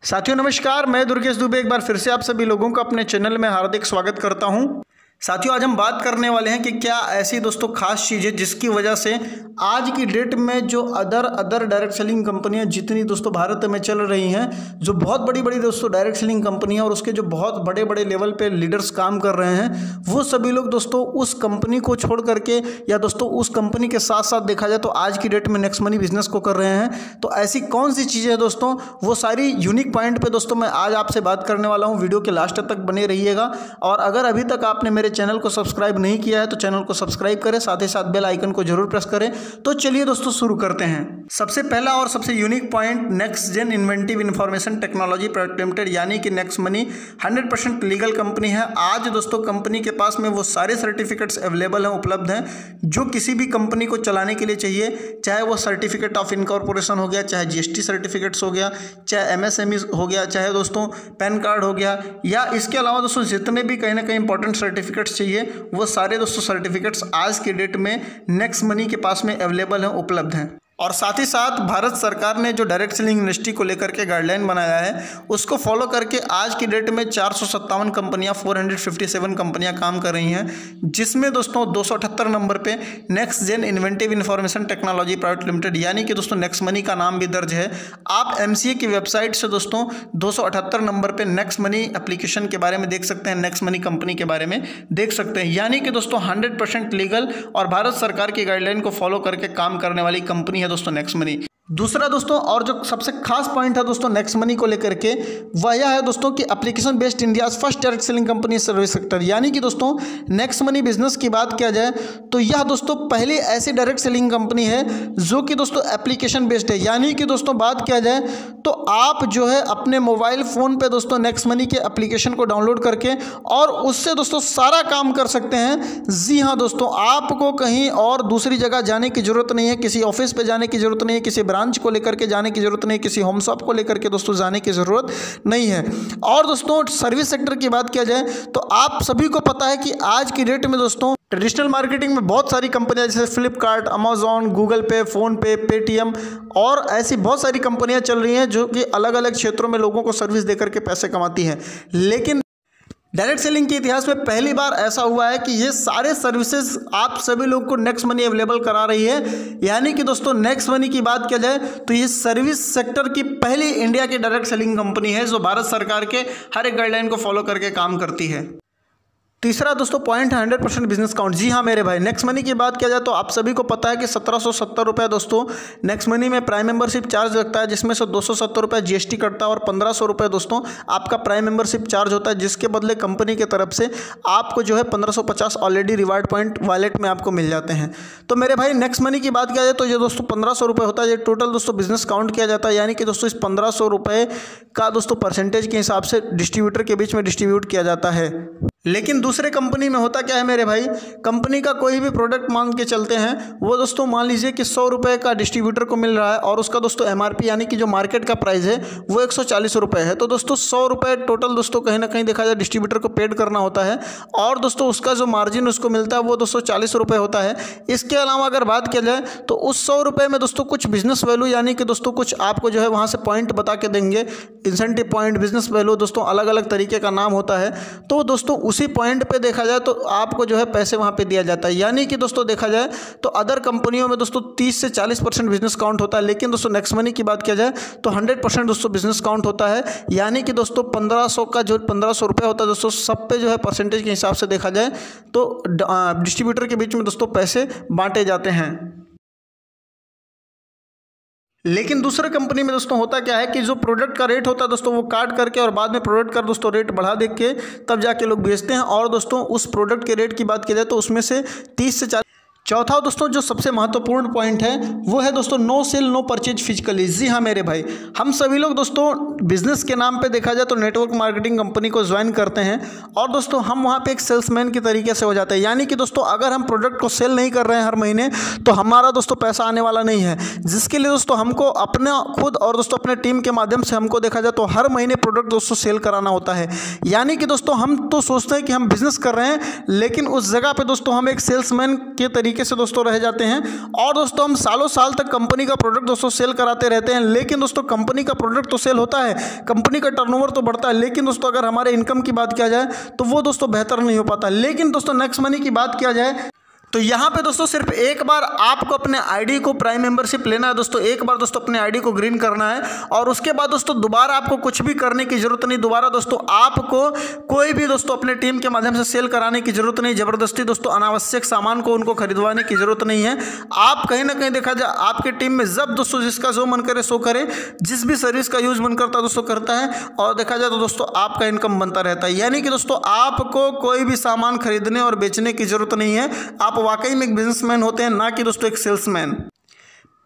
साथियों नमस्कार, मैं दुर्गेश दुबे एक बार फिर से आप सभी लोगों का अपने चैनल में हार्दिक स्वागत करता हूं। साथियों आज हम बात करने वाले हैं कि क्या ऐसी दोस्तों खास चीज़ है जिसकी वजह से आज की डेट में जो अदर डायरेक्ट सेलिंग कंपनियां जितनी दोस्तों भारत में चल रही हैं, जो बहुत बड़ी बड़ी दोस्तों डायरेक्ट सेलिंग कंपनियां और उसके जो बहुत बड़े बड़े लेवल पे लीडर्स काम कर रहे हैं, वो सभी लोग दोस्तों उस कंपनी को छोड़ करके या दोस्तों उस कंपनी के साथ साथ देखा जाए तो आज की डेट में नेक्स्ट मनी बिजनेस को कर रहे हैं। तो ऐसी कौन सी चीज़ें हैं दोस्तों, वो सारी यूनिक पॉइंट पे दोस्तों मैं आज आपसे बात करने वाला हूँ। वीडियो के लास्ट तक बने रहिएगा और अगर अभी तक आपने मेरे चैनल को सब्सक्राइब नहीं किया है तो चैनल को सब्सक्राइब करें, साथ ही साथ बेल आइकन को जरूर प्रेस करें। तो चलिए दोस्तों शुरू करते हैं। सबसे पहला और सबसे unique point, next gen inventive information technology private limited यानी कि नेक्स्ट मनी 100% लीगल कंपनी है। आज दोस्तों कंपनी के पास में वो सारे सर्टिफिकेट्स अवेलेबल हैं, उपलब्ध हैं जो किसी भी कंपनी को चलाने के लिए चाहिए, चाहे वो सर्टिफिकेट ऑफ इनकॉर्पोरेशन हो गया, चाहे जीएसटी सर्टिफिकेट्स हो गया, चाहे एमएसएमई हो गया, चाहे दोस्तों पैन कार्ड हो गया, या इसके अलावा दोस्तों जितने भी कहीं ना कहीं इंपॉर्टेंट सर्टिफिकेट्स चाहिए वो सारे दोस्तों सर्टिफिकेट्स आज की डेट में नेक्स्ट मनी के पास में अवेलेबल हैं, उपलब्ध हैं। और साथ ही साथ भारत सरकार ने जो डायरेक्ट सेलिंग इंडस्ट्री को लेकर के गाइडलाइन बनाया है उसको फॉलो करके आज की डेट में 457 कंपनियां 457 कंपनियां काम कर रही हैं, जिसमें दोस्तों 278 नंबर पे next gen inventive information technology private limited यानी कि दोस्तों नेक्स्ट मनी का नाम भी दर्ज है। आप एमसीए की वेबसाइट से दोस्तों 278 नंबर पर नेक्स्ट मनी एप्लीकेशन के बारे में देख सकते हैं, नेक्स्ट मनी कंपनी के बारे में देख सकते हैं, यानी कि दोस्तों 100% लीगल और भारत सरकार की गाइडलाइन को फॉलो करके काम करने वाली कंपनी है दोस्तों नेक्स्ट मनी। दूसरा दोस्तों और जो सबसे खास पॉइंट है दोस्तों नेक्स्ट मनी को लेकर के, वह यह है दोस्तों कि application based India first direct selling company service sector, यानी कि दोस्तों नेक्स्ट मनी बिजनेस की बात किया जाए तो यह दोस्तों पहली ऐसी डायरेक्ट सेलिंग कंपनी है जो कि दोस्तों एप्लीकेशन बेस्ड है। यानी कि दोस्तों बात किया जाए तो आप जो है अपने मोबाइल फ़ोन पर दोस्तों नेक्स्ट मनी के एप्लीकेशन को डाउनलोड करके और उससे दोस्तों सारा काम कर सकते हैं। जी हाँ दोस्तों, आपको कहीं और दूसरी जगह जाने की ज़रूरत नहीं है, किसी ऑफिस पर जाने की ज़रूरत नहीं है, किसी ब्रांच को लेकर के जाने की जरूरत नहीं, किसी होम शॉप को लेकर के दोस्तों जाने की जरूरत नहीं है। और दोस्तों सर्विस सेक्टर की बात किया जाए तो आप सभी को पता है कि आज की डेट में दोस्तों ट्रेडिशनल मार्केटिंग में बहुत सारी कंपनियां जैसे फ्लिपकार्ट, अमेजॉन, गूगल पे, फोन पे, पेटीएम और ऐसी बहुत सारी कंपनियां चल रही हैं जो कि अलग अलग क्षेत्रों में लोगों को सर्विस देकर के पैसे कमाती हैं। लेकिन डायरेक्ट सेलिंग के इतिहास में पहली बार ऐसा हुआ है कि ये सारे सर्विसेज आप सभी लोग को नेक्स्ट मनी अवेलेबल करा रही है। यानी कि दोस्तों नेक्स्ट मनी की बात किया जाए तो ये सर्विस सेक्टर की पहली इंडिया की डायरेक्ट सेलिंग कंपनी है जो भारत सरकार के हर एक गाइडलाइन को फॉलो करके काम करती है। तीसरा दोस्तों पॉइंट है 100% बिजनेस काउंट। जी हाँ मेरे भाई, नेक्स्ट मनी की बात किया जाए तो आप सभी को पता है कि 1770 रुपये दोस्तों नेक्स्ट मनी में प्राइम मेंबरशिप चार्ज लगता है, जिसमें से 270 रुपये जीएसटी कटता है और 1500 रुपये दोस्तों आपका प्राइम मेंबरशिप चार्ज होता है, जिसके बदले कंपनी की तरफ से आपको जो है 1550 ऑलरेडी रिवार्ड पॉइंट वॉलेट में आपको मिल जाते हैं। तो मेरे भाई नेक्स्ट मनी की बात किया जाए तो ये दोस्तों 1500 रुपये होता है, ये टोटल दोस्तों बिजनेस काउंट किया जाता है। यानी कि दोस्तों इस 1500 रुपये का दोस्तों परसेंटेज के हिसाब से डिस्ट्रीब्यूटर के बीच में डिस्ट्रीब्यूट किया जाता है। लेकिन दूसरे कंपनी में होता क्या है मेरे भाई, कंपनी का कोई भी प्रोडक्ट मान के चलते हैं, वो दोस्तों मान लीजिए कि 100 रुपये का डिस्ट्रीब्यूटर को मिल रहा है और उसका दोस्तों एमआरपी यानी कि जो मार्केट का प्राइस है वो 140 रुपये है। तो दोस्तों 100 रुपये टोटल दोस्तों कहीं ना कहीं देखा जाए डिस्ट्रीब्यूटर को पेड करना होता है और दोस्तों उसका जो मार्जिन उसको मिलता है वो दोस्तों 40 रुपये होता है। इसके अलावा अगर बात किया जाए तो उस 100 रुपये में दोस्तों कुछ बिजनेस वैल्यू यानी कि दोस्तों कुछ आपको जो है वहाँ से पॉइंट बता के देंगे, इंसेंटिव पॉइंट, बिजनेस वैल्यू दोस्तों अलग अलग तरीके का नाम होता है। तो दोस्तों उसी पॉइंट पे देखा जाए तो आपको जो है पैसे वहाँ पे दिया जाता है। यानी कि दोस्तों देखा जाए तो अदर कंपनियों में दोस्तों 30 से 40% बिजनेस काउंट होता है, लेकिन दोस्तों नेक्स्ट मनी की बात किया जाए तो 100% दोस्तों बिजनेस काउंट होता है। यानी कि दोस्तों 1500 का जो 1500 रुपये होता है दोस्तों सब पे जो है परसेंटेज के हिसाब से देखा जाए तो डिस्ट्रीब्यूटर के बीच में दोस्तों पैसे बांटे जाते हैं। लेकिन दूसरे कंपनी में दोस्तों होता क्या है कि जो प्रोडक्ट का रेट होता है दोस्तों वो काट करके और बाद में प्रोडक्ट का दोस्तों रेट बढ़ा देख के तब जाके लोग बेचते हैं। और दोस्तों उस प्रोडक्ट के रेट की बात की जाए तो उसमें से 30 से 40। चौथा दोस्तों जो सबसे महत्वपूर्ण पॉइंट है वो है दोस्तों no sale no purchase physically. जी हाँ मेरे भाई, हम सभी लोग दोस्तों बिजनेस के नाम पे देखा जाए तो नेटवर्क मार्केटिंग कंपनी को ज्वाइन करते हैं और दोस्तों हम वहाँ पे एक सेल्समैन की तरीके से हो जाते हैं। यानी कि दोस्तों अगर हम प्रोडक्ट को सेल नहीं कर रहे हैं हर महीने तो हमारा दोस्तों पैसा आने वाला नहीं है, जिसके लिए दोस्तों हमको अपना खुद और दोस्तों अपने टीम के माध्यम से हमको देखा जाए तो हर महीने प्रोडक्ट दोस्तों सेल कराना होता है। यानी कि दोस्तों हम तो सोचते हैं कि हम बिजनेस कर रहे हैं, लेकिन उस जगह पर दोस्तों हम एक सेल्समैन के तरीके तरीके से दोस्तों रह जाते हैं। और दोस्तों हम सालों साल तक कंपनी का प्रोडक्ट दोस्तों सेल कराते रहते हैं, लेकिन दोस्तों कंपनी का प्रोडक्ट तो सेल होता है, कंपनी का टर्नओवर तो बढ़ता है, लेकिन दोस्तों अगर हमारे इनकम की बात किया जाए तो वो दोस्तों बेहतर नहीं हो पाता। लेकिन दोस्तों नेक्स्ट मनी की बात किया जाए तो यहाँ पे दोस्तों सिर्फ एक बार आपको अपने आईडी को प्राइम मेंबरशिप लेना है दोस्तों, एक बार दोस्तों अपने आईडी को ग्रीन करना है और उसके बाद दोस्तों दोबारा आपको कुछ भी करने की जरूरत नहीं। दोबारा दोस्तों आपको कोई भी दोस्तों अपने टीम के माध्यम से सेल कराने की जरूरत नहीं, जबरदस्ती दोस्तों अनावश्यक सामान को उनको खरीदवाने की जरूरत नहीं है। आप कहीं ना कहीं देखा जाए आपके टीम में जब दोस्तों जिसका जो मन करे सो करे, जिस भी सर्विस का यूज मन करता है दोस्तों करता है, और देखा जाए तो दोस्तों आपका इनकम बनता रहता है। यानी कि दोस्तों आपको कोई भी सामान खरीदने और बेचने की जरूरत नहीं है, आप वाकई में एक बिजनेसमैन होते हैं, ना कि दोस्तों एक सेल्समैन।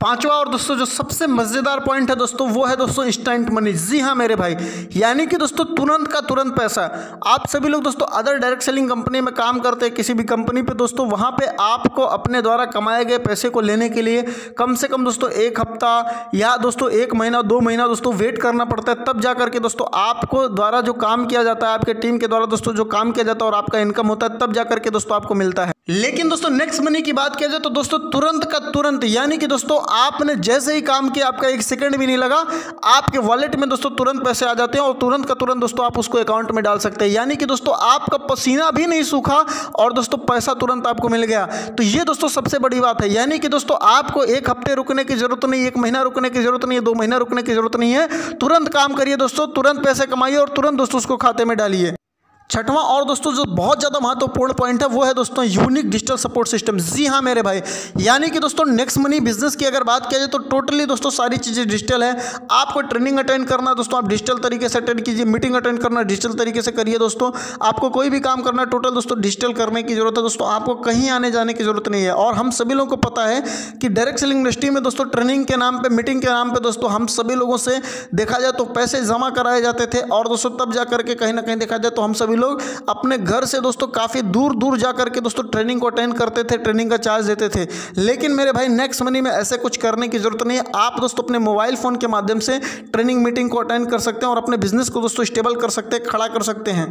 पांचवा और दोस्तों जो सबसे मजेदार पॉइंट है दोस्तों वो है दोस्तों इंस्टेंट मनी। जी हाँ मेरे भाई, यानी कि दोस्तों तुरंत का तुरंत पैसा। आप सभी लोग दोस्तों अदर डायरेक्ट सेलिंग कंपनी में काम करते हैं, किसी भी कंपनी पे दोस्तों, वहां पे आपको अपने द्वारा कमाए गए पैसे को लेने के लिए कम से कम दोस्तों 1 हफ्ता या दोस्तों 1 महीना 2 महीना दोस्तों वेट करना पड़ता है, तब जा करके दोस्तों आपको द्वारा जो काम किया जाता है, आपके टीम के द्वारा दोस्तों जो काम किया जाता है और आपका इनकम होता है, तब जा करके दोस्तों आपको मिलता है। लेकिन दोस्तों नेक्स्ट मनी की बात किया जाए तो दोस्तों तुरंत का तुरंत, यानी कि दोस्तों आपने जैसे ही काम किया आपका 1 सेकंड भी नहीं लगा, आपके वॉलेट में दोस्तों तुरंत पैसे आ जाते हैं और तुरंत का तुरंत दोस्तों आप उसको अकाउंट में डाल सकते हैं। यानी कि दोस्तों आपका पसीना भी नहीं सूखा और दोस्तों पैसा तुरंत आपको मिल गया। तो ये दोस्तों सबसे बड़ी बात है। यानी कि दोस्तों आपको 1 हफ्ते रुकने की जरूरत नहीं, 1 महीना रुकने की जरूरत नहीं है, 2 महीना रुकने की जरूरत नहीं है। तुरंत काम करिए दोस्तों, तुरंत पैसे कमाइए और तुरंत दोस्तों उसको खाते में डालिए। छठवां और दोस्तों जो बहुत ज़्यादा महत्वपूर्ण पॉइंट है वो है दोस्तों यूनिक डिजिटल सपोर्ट सिस्टम। जी हाँ मेरे भाई, यानी कि दोस्तों नेक्स्ट मनी बिजनेस की अगर बात किया जाए तो टोटली दोस्तों सारी चीज़ें डिजिटल है। आपको ट्रेनिंग अटेंड करना है दोस्तों, आप डिजिटल तरीके से अटेंड कीजिए, मीटिंग अटेंड करना डिजिटल तरीके से करिए दोस्तों। आपको कोई भी काम करना टोटल दोस्तों डिजिटल करने की जरूरत है दोस्तों, आपको कहीं आने जाने की जरूरत नहीं है। और हम सभी लोगों को पता है कि डायरेक्ट सेलिंग इंडस्ट्री में दोस्तों ट्रेनिंग के नाम पर, मीटिंग के नाम पर दोस्तों हम सभी लोगों से देखा जाए तो पैसे जमा कराए जाते थे और दोस्तों तब जा करके कहीं ना कहीं देखा जाए तो हम सभी लोग अपने घर से दोस्तों काफ़ी दूर दूर जा करके दोस्तों ट्रेनिंग को अटेंड करते थे, ट्रेनिंग का चार्ज देते थे। लेकिन मेरे भाई नेक्स्ट मनी में ऐसे कुछ करने की जरूरत नहीं है। आप दोस्तों अपने मोबाइल फ़ोन के माध्यम से ट्रेनिंग मीटिंग को अटेंड कर सकते हैं और अपने बिजनेस को दोस्तों स्टेबल कर सकते हैं, खड़ा कर सकते हैं।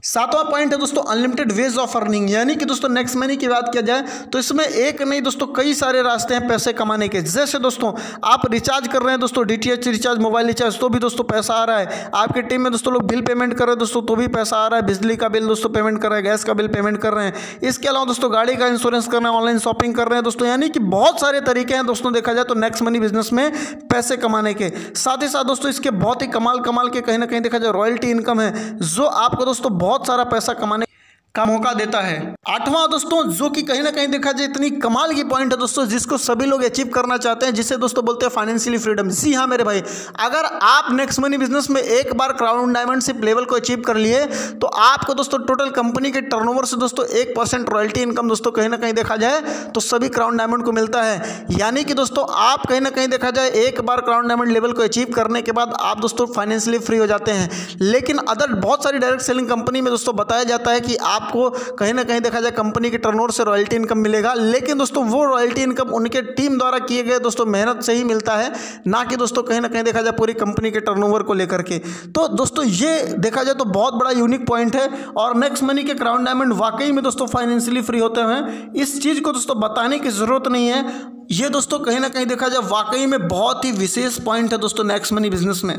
7वां पॉइंट है दोस्तों अनलिमिटेड वेज ऑफ अर्निंग। यानी कि दोस्तों नेक्स्ट मनी की बात किया जाए तो इसमें एक नहीं दोस्तों कई सारे रास्ते हैं पैसे कमाने के। जैसे दोस्तों आप रिचार्ज कर रहे हैं दोस्तों, DTH रिचार्ज, मोबाइल रिचार्ज, तो भी दोस्तों पैसा आ रहा है। आपकी टीम में दोस्तों लोग बिल पेमेंट कर रहे हैं दोस्तों, तो भी पैसा आ रहा है। बिजली का बिल दोस्तों पेमेंट कर रहे हैं, गैस का बिल पेमेंट कर रहे हैं। इसके अलावा दोस्तों गाड़ी का इंश्योरेंस कर रहे हैं, ऑनलाइन शॉपिंग कर रहे हैं दोस्तों। यानी कि बहुत सारे तरीके हैं दोस्तों देखा जाए तो नेक्स्ट मनी बिजनेस में पैसे कमाने के। साथ ही साथ दोस्तों इसके बहुत ही कमाल के कहीं ना कहीं देखा जाए रॉयल्टी इनकम है, जो आपको दोस्तों बहुत सारा पैसा कमाने का मौका देता है। 8वां दोस्तों जो कि कहीं ना कहीं देखा जाए इतनी कमाल की पॉइंट है दोस्तों, जिसको सभी लोग अचीव करना चाहते हैं, जिसे दोस्तों बोलते हैं फाइनेंशियली फ्रीडम। जी हाँ मेरे भाई, अगर आप नेक्स्ट मनी बिजनेस में एक बार क्राउन डायमंडशिप लेवल को अचीव कर लिए तो आपको दोस्तों टोटल कंपनी के टर्नओवर से दोस्तों 1% रॉयल्टी इनकम दोस्तों कहीं ना कहीं देखा जाए तो सभी क्राउन डायमंड को मिलता है। यानी कि दोस्तों आप कहीं ना कहीं देखा जाए एक बार क्राउन डायमंड लेवल को अचीव करने के बाद आप दोस्तों फाइनेंशियली फ्री हो जाते हैं। लेकिन अदर बहुत सारी डायरेक्ट सेलिंग कंपनी में दोस्तों बताया जाता है कि आपको कहीं ना कहीं देखा जाए कंपनी के टर्नओवर से रॉयल्टी इनकम मिलेगा, लेकिन दोस्तों वो रॉयल्टी इनकम उनके टीम द्वारा किए गए दोस्तों मेहनत से ही मिलता है, ना कि दोस्तों कहीं ना कहीं देखा जाए पूरी कंपनी के टर्नओवर को लेकर के। तो दोस्तों ये देखा जाए तो बहुत बड़ा यूनिक पॉइंट है और नेक्स्ट मनी के क्राउन डायमंड वाकई में दोस्तों फाइनेंशियली फ्री होते हैं। इस चीज़ को दोस्तों बताने की जरूरत नहीं है। ये दोस्तों कहीं ना कहीं देखा जाए वाकई में बहुत ही विशेष पॉइंट है दोस्तों नेक्स्ट मनी बिजनेस में।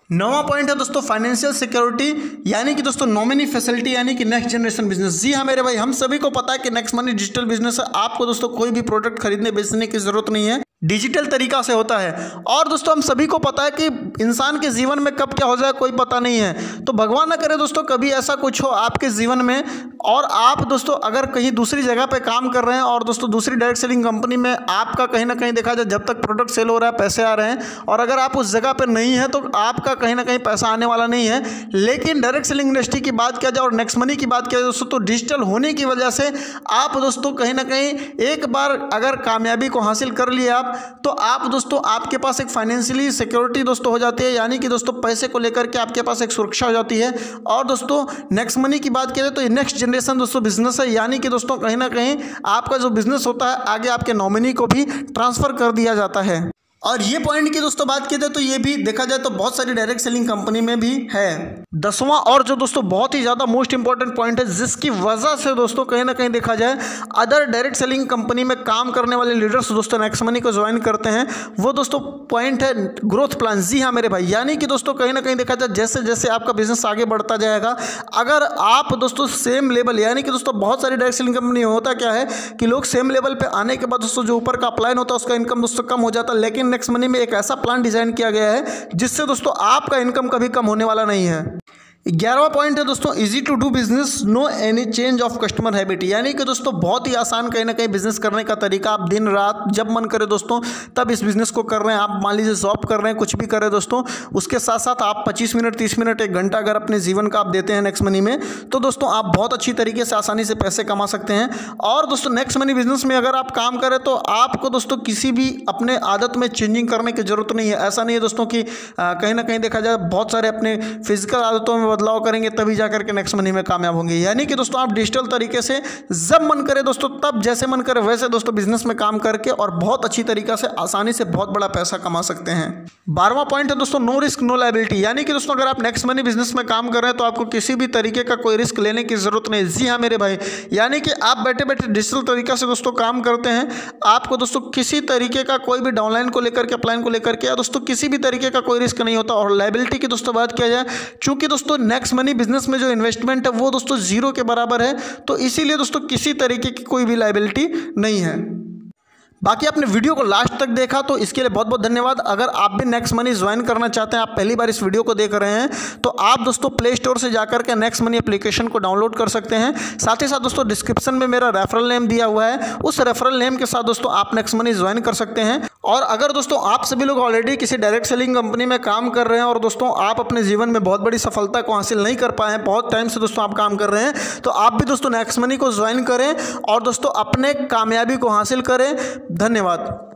9वां पॉइंट है दोस्तों फाइनेंशियल सिक्योरिटी, यानी कि दोस्तों नॉमिनी फैसिलिटी, यानी कि नेक्स्ट जनरेशन बिजनेस। जी हाँ मेरे भाई, हम सभी को पता है कि नेक्स्ट मनी डिजिटल बिजनेस है। आपको दोस्तों कोई भी प्रोडक्ट खरीदने बेचने की जरूरत नहीं है, डिजिटल तरीका से होता है। और दोस्तों हम सभी को पता है कि इंसान के जीवन में कब क्या हो जाए कोई पता नहीं है। तो भगवान ना करे दोस्तों कभी ऐसा कुछ हो आपके जीवन में और आप दोस्तों अगर कहीं दूसरी जगह पे काम कर रहे हैं और दोस्तों दूसरी डायरेक्ट सेलिंग कंपनी में आपका कहीं ना कहीं देखा जाए जब तक प्रोडक्ट सेल हो रहा है पैसे आ रहे हैं, और अगर आप उस जगह पर नहीं है तो आपका कहीं ना कहीं पैसा आने वाला नहीं है। लेकिन डायरेक्ट सेलिंग इंडस्ट्री की बात किया जाए और नेक्स्ट मनी की बात किया जाए दोस्तों, तो डिजिटल होने की वजह से आप दोस्तों कहीं ना कहीं एक बार अगर कामयाबी को हासिल कर लिए आप, तो आप दोस्तों आपके पास एक फाइनेंशियली सिक्योरिटी दोस्तों हो जाती है। यानी कि दोस्तों पैसे को लेकर के आपके पास एक सुरक्षा हो जाती है। और दोस्तों नेक्स्ट मनी की बात किया जाए तो ये नेक्स्ट जनरेशन दोस्तों बिजनेस है। यानी कि दोस्तों कहीं ना कहीं आपका जो बिजनेस होता है आगे आपके नॉमिनी को भी ट्रांसफर कर दिया जाता है। और ये पॉइंट की दोस्तों बात की जाए तो ये भी देखा जाए तो बहुत सारी डायरेक्ट सेलिंग कंपनी में भी है। 10वां और जो दोस्तों बहुत ही ज़्यादा मोस्ट इंपॉर्टेंट पॉइंट है, जिसकी वजह से दोस्तों कहीं ना कहीं देखा जाए अदर डायरेक्ट सेलिंग कंपनी में काम करने वाले लीडर्स दोस्तों नेक्स्ट मनी को ज्वाइन करते हैं, वो दोस्तों पॉइंट है ग्रोथ प्लान। जी हाँ मेरे भाई, यानी कि दोस्तों कहीं ना कहीं देखा जाए जैसे जैसे आपका बिजनेस आगे बढ़ता जाएगा, अगर आप दोस्तों सेम लेवल, यानी कि दोस्तों बहुत सारी डायरेक्ट सेलिंग कंपनी होता क्या है कि लोग सेम लेवल पे आने के बाद दोस्तों जो ऊपर का अपलाइन होता है उसका इनकम दोस्तों कम हो जाता है, लेकिन नेक्स्ट मनी में एक ऐसा प्लान डिजाइन किया गया है जिससे दोस्तों आपका इनकम कभी कम होने वाला नहीं है। 11वां पॉइंट है दोस्तों easy to do business, no any change of customer habit, यानी कि दोस्तों बहुत ही आसान कहीं ना कहीं बिजनेस करने का तरीका। आप दिन रात जब मन करे दोस्तों तब इस बिजनेस को कर रहे हैं। आप मान लीजिए जॉब कर रहे हैं, कुछ भी कर रहे हैं दोस्तों, उसके साथ साथ आप 25 मिनट 30 मिनट 1 घंटा अगर अपने जीवन का आप देते हैं नेक्स्ट मनी में, तो दोस्तों आप बहुत अच्छी तरीके से आसानी से पैसे कमा सकते हैं। और दोस्तों नेक्स्ट मनी बिजनेस में अगर आप काम करें तो आपको दोस्तों किसी भी अपने आदत में चेंजिंग करने की जरूरत नहीं है। ऐसा नहीं है दोस्तों कि कहीं ना कहीं देखा जाए बहुत सारे अपने फिजिकल आदतों में बदलाव करेंगे तभी जाकर के नेक्स्ट मनी में कामयाब होंगे। यानी कि दोस्तों आप डिजिटल तरीके से जब मन करे दोस्तों तब जैसे मन करे वैसे दोस्तों बिजनेस में काम करके और बहुत अच्छी तरीके से आसानी से बहुत बड़ा पैसा कमा सकते हैं। 12वां पॉइंट है दोस्तों नो रिस्क नो लायबिलिटी, यानी कि दोस्तों अगर आप नेक्स्ट मनी बिजनेस में काम कर रहे हैं तो आपको किसी भी तरीके का कोई रिस्क लेने की जरूरत नहीं। जी हाँ मेरे भाई, यानी कि आप बैठे बैठे डिजिटल तरीके से दोस्तों काम करते हैं, आपको दोस्तों किसी तरीके का कोई भी डाउनलाइन को लेकर के अपलाइन को लेकर के या दोस्तों किसी भी तरीके का कोई रिस्क नहीं होता। और लायबिलिटी की दोस्तों बात किया जाए, चूंकि दोस्तों नेक्स्ट मनी बिजनेस में जो इन्वेस्टमेंट है वो दोस्तों जीरो के बराबर है, तो इसीलिए दोस्तों किसी तरीके की कोई भी लायबिलिटी नहीं है। बाकी आपने वीडियो को लास्ट तक देखा तो इसके लिए बहुत बहुत धन्यवाद। अगर आप भी नेक्स्ट मनी ज्वाइन करना चाहते हैं, आप पहली बार इस वीडियो को देख रहे हैं, तो आप दोस्तों प्ले स्टोर से जाकर के नेक्स्ट मनी एप्लीकेशन को डाउनलोड कर सकते हैं। साथ ही साथ दोस्तों डिस्क्रिप्शन में मेरा रेफरल नेम दिया हुआ है, उस रेफरल नेम के साथ दोस्तों आप नेक्स्ट मनी ज्वाइन कर सकते हैं। और अगर दोस्तों आप सभी लोग ऑलरेडी किसी डायरेक्ट सेलिंग कंपनी में काम कर रहे हैं और दोस्तों आप अपने जीवन में बहुत बड़ी सफलता को हासिल नहीं कर पाए हैं, बहुत टाइम से दोस्तों आप काम कर रहे हैं, तो आप भी दोस्तों नेक्स्ट मनी को ज्वाइन करें और दोस्तों अपने कामयाबी को हासिल करें। धन्यवाद।